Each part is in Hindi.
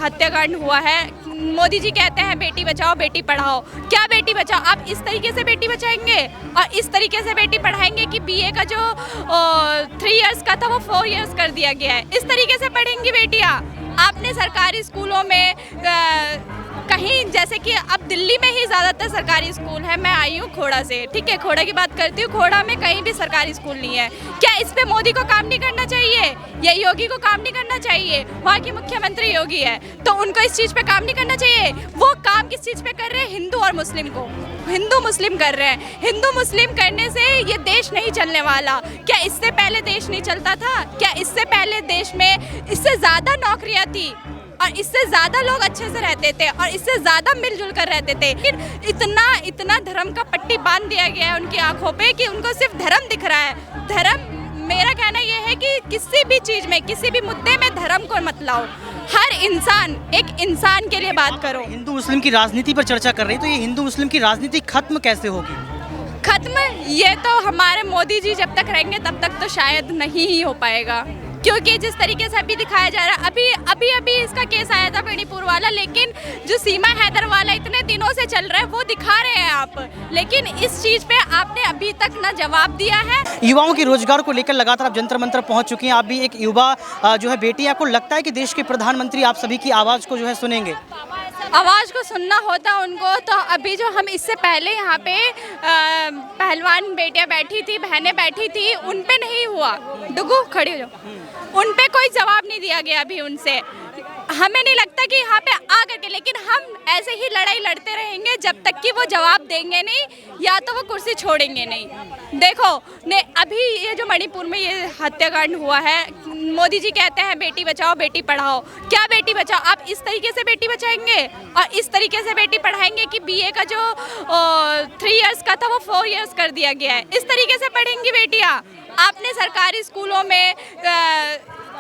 हत्याकांड हुआ है। मोदी जी कहते हैं बेटी बचाओ बेटी पढ़ाओ, क्या बेटी बचाओ? आप इस तरीके से बेटी बचाएंगे और इस तरीके से बेटी पढ़ाएंगे कि बीए का जो 3 इयर्स का था वो 4 इयर्स कर दिया गया है। इस तरीके से पढ़ेंगी बेटियां? आपने सरकारी स्कूलों में कहीं, जैसे कि अब दिल्ली में ही ज़्यादातर सरकारी स्कूल है। मैं आई हूँ खोड़ा से, ठीक है, खोड़ा की बात करती हूँ। खोड़ा में कहीं भी सरकारी स्कूल नहीं है। क्या इस पे मोदी को काम नहीं करना चाहिए या योगी को काम नहीं करना चाहिए? वहाँ की मुख्यमंत्री योगी है, तो उनको इस चीज़ पे काम नहीं करना चाहिए? वो काम किस चीज़ पे कर रहे हैं? हिंदू और मुस्लिम को, हिंदू मुस्लिम कर रहे हैं। हिंदू मुस्लिम करने से ये देश नहीं चलने वाला। क्या इससे पहले देश नहीं चलता था? क्या इससे पहले देश में इससे ज़्यादा नौकरियाँ थी और इससे ज़्यादा लोग अच्छे से रहते थे और इससे ज़्यादा मिलजुल कर रहते थे? फिर इतना धर्म का पट्टी बांध दिया गया है उनकी आंखों पे कि उनको सिर्फ धर्म दिख रहा है। धर्म, मेरा कहना यह है कि किसी भी चीज़ में, किसी भी मुद्दे में धर्म को मत लाओ। हर इंसान, एक इंसान के लिए बात करो। हिंदू मुस्लिम की राजनीति पर चर्चा कर रही है, तो ये हिंदू मुस्लिम की राजनीति खत्म कैसे होगी? खत्म, ये तो हमारे मोदी जी जब तक रहेंगे तब तक तो शायद नहीं ही हो पाएगा, क्योंकि जिस तरीके से अभी दिखाया जा रहा है, अभी इसका केस आया था मणिपुर वाला, लेकिन जो सीमा हैदर वाला इतने दिनों से चल रहा है वो दिखा रहे हैं आप, लेकिन इस चीज़ पे आपने अभी तक ना जवाब दिया है। युवाओं के रोजगार को लेकर लगातार आप जंतर मंतर पहुंच चुकी हैं। आप भी एक युवा जो है बेटी, आपको लगता है कि देश के प्रधानमंत्री आप सभी की आवाज़ को जो है सुनेंगे? आवाज़ को सुनना होता उनको तो अभी जो हम इससे पहले यहाँ पे पहलवान बेटियाँ बैठी थी, बहनें बैठी थी, उन पे नहीं हुआ। डुगू खड़ी हो जाओ, उन पे कोई जवाब नहीं दिया गया अभी उनसे। हमें नहीं लगता कि यहाँ पे आ करके, लेकिन हम ऐसे ही लड़ाई लड़ते रहेंगे जब तक कि वो जवाब देंगे नहीं या तो वो कुर्सी छोड़ेंगे नहीं। देखो ने अभी ये जो मणिपुर में ये हत्याकांड हुआ है, मोदी जी कहते हैं बेटी बचाओ बेटी पढ़ाओ, क्या बेटी बचाओ? आप इस तरीके से बेटी बचाएंगे और इस तरीके से बेटी पढ़ाएंगे कि बीए का जो 3 इयर्स का था वो 4 इयर्स कर दिया गया है। इस तरीके से पढ़ेंगी बेटियां? आपने सरकारी स्कूलों में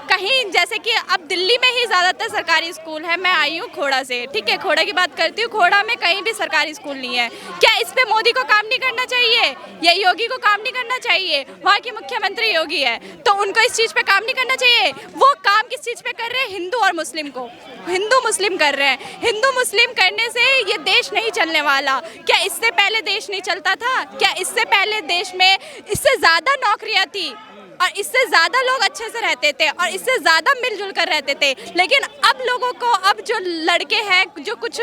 कहीं, जैसे कि अब दिल्ली में ही ज़्यादातर सरकारी स्कूल है। मैं आई हूँ खोड़ा से, ठीक है, खोड़ा की बात करती हूँ। खोड़ा में कहीं भी सरकारी स्कूल नहीं है। क्या इस पे मोदी को काम नहीं करना चाहिए या योगी को काम नहीं करना चाहिए? वहाँ की मुख्यमंत्री योगी है, तो उनको इस चीज़ पे काम नहीं करना चाहिए? वो काम किस चीज़ पे कर रहे हैं? हिंदू और मुस्लिम को, हिंदू मुस्लिम कर रहे हैं। हिंदू मुस्लिम करने से ये देश नहीं चलने वाला। क्या इससे पहले देश नहीं चलता था? क्या इससे पहले देश में इससे ज़्यादा नौकरियाँ थी और इससे ज़्यादा लोग अच्छे से रहते थे और इससे ज़्यादा मिलजुल कर रहते थे? लेकिन अब लोगों को, अब जो लड़के हैं, जो कुछ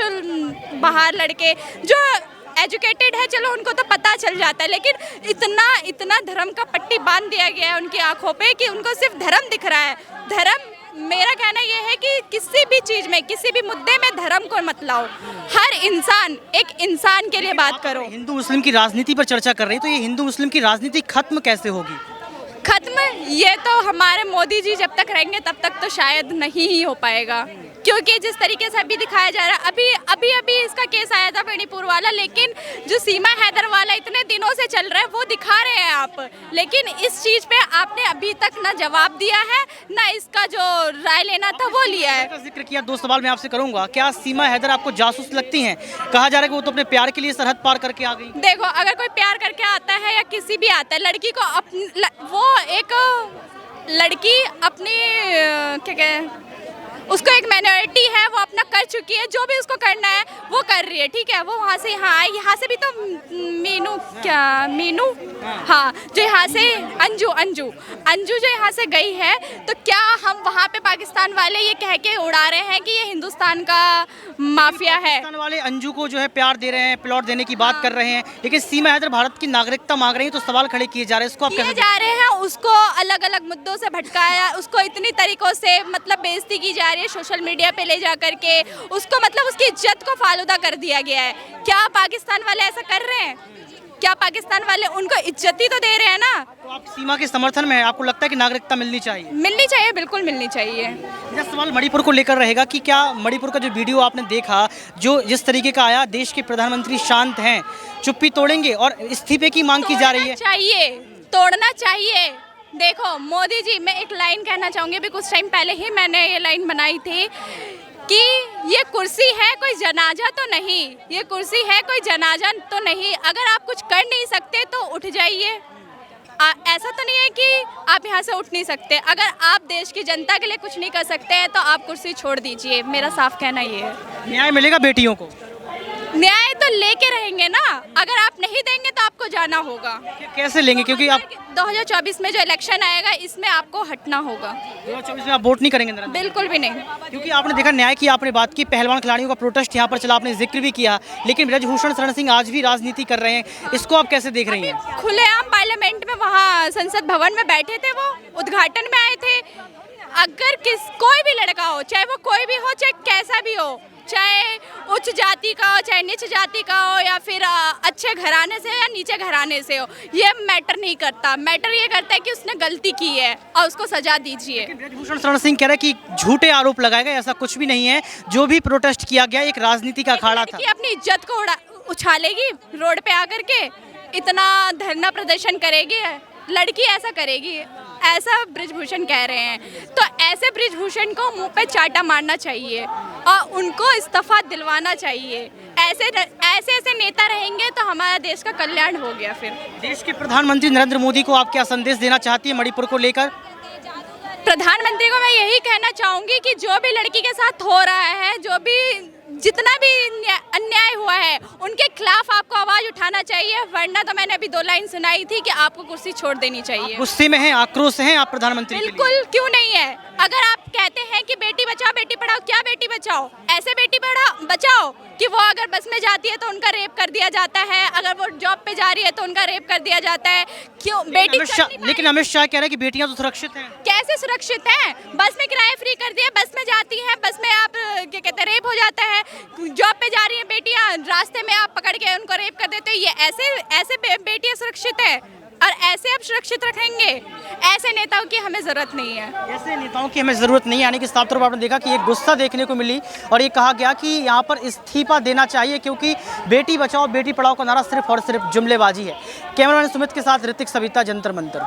बाहर लड़के जो एजुकेटेड है, चलो उनको तो पता चल जाता है, लेकिन इतना धर्म का पट्टी बांध दिया गया है उनकी आंखों पे कि उनको सिर्फ धर्म दिख रहा है। धर्म, मेरा कहना यह है कि किसी भी चीज़ में, किसी भी मुद्दे में धर्म को मत लाओ। हर इंसान, एक इंसान के लिए बात करो। हिंदू मुस्लिम की राजनीति पर चर्चा कर रही है, तो ये हिंदू मुस्लिम की राजनीति खत्म कैसे होगी? खत्म, ये तो हमारे मोदी जी जब तक रहेंगे तब तक तो शायद नहीं ही हो पाएगा, क्योंकि जिस तरीके से अभी दिखाया जा रहा है, अभी इसका केस आया था मणिपुर वाला, लेकिन जो सीमा हैदर वाला इतने दिनों से चल रहा है वो दिखा रहे हैं आप, लेकिन इस चीज़ पे आपने अभी तक ना जवाब दिया है, ना इसका जो राय लेना था वो लिया है। जिक्र किया, 2 सवाल मैं आपसे करूंगा। क्या सीमा हैदर आपको जासूस लगती हैं? कहा जा रहा है कि वो तो अपने प्यार के लिए सरहद पार करके आ गई। देखो, अगर कोई प्यार करके आता है या किसी भी आता है, लड़की को वो एक लड़की अपनी क्या कहें, उसको एक माइनॉरिटी है, वो अपना कर चुकी है, जो भी उसको करना है वो कर रही है, ठीक है। वो वहाँ से यहाँ आई, यहाँ से भी तो मीनू, हाँ, जो यहाँ से अंजू जो यहाँ से गई है, तो क्या हम वहाँ पे पाकिस्तान वाले ये कह के उड़ा रहे हैं कि ये हिंदुस्तान का माफिया है? पाकिस्तान वाले अंजू को जो है प्यार दे रहे हैं, प्लॉट देने की बात कर रहे हैं, लेकिन सीमा हैदर भारत की नागरिकता मांग रही है, तो सवाल खड़े किए जा रहे हैं, इसको आप कैसे जा रहे हैं? उसको अलग अलग मुद्दों से भटकाया, उसको इतनी तरीकों से मतलब बेइज्जती की जा रही है सोशल मीडिया पे ले जा करके, उसको मतलब उसकी इज्जत को फालूदा कर दिया गया है। क्या पाकिस्तान वाले ऐसा कर रहे हैं? क्या पाकिस्तान वाले उनको इज्जत ही तो दे रहे हैं ना? तो आप सीमा के समर्थन में, आपको लगता है कि नागरिकता मिलनी चाहिए? मिलनी चाहिए, बिल्कुल मिलनी चाहिए। यह सवाल मणिपुर को लेकर रहेगा कि क्या मणिपुर का जो वीडियो आपने देखा, जो जिस तरीके का आया, देश के प्रधानमंत्री शांत हैं, चुप्पी तोड़ेंगे और इस्तीफे की मांग की जा रही है? तोड़ना चाहिए। देखो मोदी जी, मैं एक लाइन कहना चाहूँगी, अभी कुछ टाइम पहले ही मैंने ये लाइन बनाई थी कि ये कुर्सी है कोई जनाजा तो नहीं, ये कुर्सी है कोई जनाजा तो नहीं। अगर आप कुछ कर नहीं सकते तो उठ जाइए, ऐसा तो नहीं है कि आप यहाँ से उठ नहीं सकते। अगर आप देश की जनता के लिए कुछ नहीं कर सकते हैं तो आप कुर्सी छोड़ दीजिए, मेरा साफ कहना ये है। न्याय मिलेगा बेटियों को? न्याय तो लेके रहेंगे ना, अगर आप नहीं देंगे तो आपको जाना होगा। कैसे लेंगे, क्योंकि आप 2024 में जो इलेक्शन आएगा इसमें आपको हटना होगा। 2024 में आप वोट नहीं करेंगे नरेंद्र? बिल्कुल भी नहीं। क्योंकि आपने देखा न्याय की आपने बात की, पहलवान खिलाड़ियों का प्रोटेस्ट यहाँ पर चला, आपने जिक्र भी किया, लेकिन ब्रजभूषण शरण सिंह आज भी राजनीति कर रहे हैं, इसको आप कैसे देख रही हैं? खुलेआम पार्लियामेंट में वहाँ संसद भवन में बैठे थे, वो उद्घाटन में आए थे। अगर कोई भी लड़का हो, चाहे वो कोई भी हो, चाहे कैसा भी हो, चाहे उच्च जाति का हो, चाहे नीच जाति का हो, या फिर अच्छे घराने से या नीचे घराने से हो, ये मैटर नहीं करता। मैटर ये करता है कि उसने गलती की है और उसको सजा दीजिए। ब्रजभूषण शरण सिंह कह रहे हैं कि झूठे आरोप लगाए गए, ऐसा कुछ भी नहीं है। जो भी प्रोटेस्ट किया गया एक राजनीति का अखाड़ा था। कि अपनी इज्जत को उछालेगी रोड पे आकर के, इतना धरना प्रदर्शन करेगी, लड़की ऐसा करेगी, ऐसा ब्रजभूषण कह रहे हैं। तो ऐसे ब्रजभूषण को मुंह पे चाटा मारना चाहिए और उनको इस्तीफा दिलवाना चाहिए। ऐसे ऐसे नेता रहेंगे तो हमारा देश का कल्याण हो गया। फिर देश के प्रधानमंत्री नरेंद्र मोदी को आप क्या संदेश देना चाहती है मणिपुर को लेकर? प्रधानमंत्री को मैं यही कहना चाहूँगी कि जो भी लड़की के साथ हो रहा है, जो भी जितना भी अन्याय हुआ है, उनके खिलाफ आपको आवाज उठाना चाहिए, वरना तो मैंने अभी 2 लाइन सुनाई थी कि आपको कुर्सी छोड़ देनी चाहिए। गुस्से में हैं, आक्रोश हैं आप प्रधानमंत्री के लिए? बिल्कुल, क्यों नहीं है। अगर आप कहते हैं कि बेटी बचाओ बेटी पढ़ाओ, क्या बेटी बचाओ? ऐसे बेटी बचाओ कि वो अगर बस में जाती है तो उनका रेप कर दिया जाता है, अगर वो जॉब पे जा रही है तो उनका रेप कर दिया जाता है। क्यों बेटी? लेकिन अमित शाह कह रहे हैं कि बेटियां तो सुरक्षित हैं। कैसे सुरक्षित हैं? बस में किराया फ्री कर दिया, बस में जाती हैं, बस में आप क्या कहते हैं रेप हो जाता है। जॉब पे जा रही हैं बेटियां, रास्ते में आप पकड़ के उनको रेप कर देते हैं। ये ऐसे बेटियां सुरक्षित है और ऐसे आप सुरक्षित रखेंगे? ऐसे नेताओं की हमें जरूरत नहीं है। ऐसे नेताओं की हमें जरूरत नहीं है, यानी कि साफ तौर पर आपने देखा कि एक गुस्सा देखने को मिली और ये कहा गया कि यहाँ पर इस्तीफा देना चाहिए, क्योंकि बेटी बचाओ बेटी पढ़ाओ का नारा सिर्फ और सिर्फ जुमलेबाजी है। कैमरामैन सुमित के साथ ऋतिक सविता, जंतर मंतर।